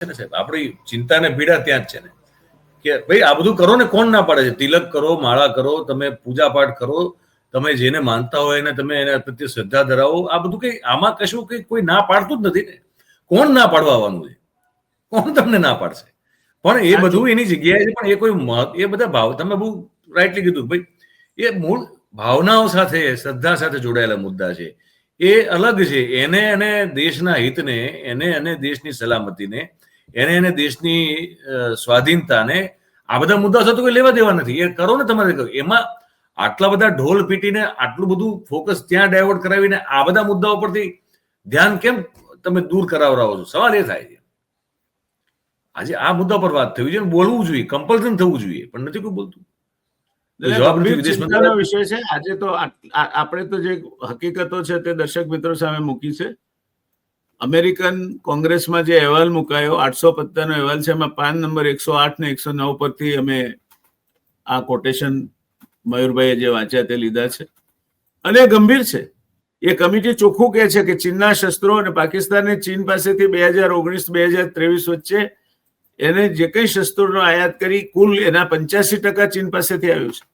ને સાહેબ, આપણી ચિંતા ને પીડા ત્યાં જ છે ને કે ભાઈ આ બધું કરો ને, કોણ ના પાડે છે? તિલક કરો, માળા કરો, તમે પૂજા પાઠ કરો, તમે જેને માનતા હોય એને તમે એના પ્રત્યે શ્રદ્ધા ધરાવો. આ બધું કઈ આમાં કશું કઈ કોઈ ના પાડતું જ નથી ને. કોણ ના પાડવા આવવાનું છે? કોણ તમને ના પાડશે? પણ એ બધું એની જગ્યાએ છે. પણ એ કોઈ એ બધા ભાવ, તમે બહુ રાઈટલી કીધું ભાઈ, એ મૂળ ભાવનાઓ સાથે, શ્રદ્ધા સાથે જોડાયેલા મુદ્દા છે. એ અલગ છે. એને અને દેશના હિતને, એને અને દેશની સલામતીને, એને દેશની સ્વાધીનતાને, આ બધા મુદ્દા સાથે કોઈ લેવા દેવા નથી. એ કરો ને તમારે. એમાં આટલા બધા ઢોલ પીટીને આટલું બધું ફોકસ ત્યાં ડાયવર્ટ કરાવીને આ બધા મુદ્દાઓ પરથી ધ્યાન કેમ તમે દૂર કરાવરાવો છો? સવાલ એ થાય છે. આજે આ મુદ્દા પર વાત થવી જોઈએ, બોલવું જોઈએ, કમ્પલ્સન થવું જોઈએ, પણ નથી કોઈ બોલતું. ચિંતાનો વિષય છે. આજે તો આપણે તો જે હકીકતો છે તે દર્શક મિત્રો સામે મૂકી છે. અમેરિકન કોંગ્રેસમાં જે અહેવાલ મુકાયો, 850 નો અહેવાલ છે, એમાં પાન નંબર 108 ને 109 પરથી અમે આ કોટેશન મયુરભાઈએ જે વાંચ્યા તે લીધા છે. અને ગંભીર છે. એ કમિટી ચોખ્ખું કહે છે કે ચીનના શસ્ત્રો અને પાકિસ્તાનને ચીન પાસેથી 2019-2023 વચ્ચે એને જે કઈ શસ્ત્રોનો આયાત કરી, કુલ એના 85% ચીન પાસેથી આવ્યું છે.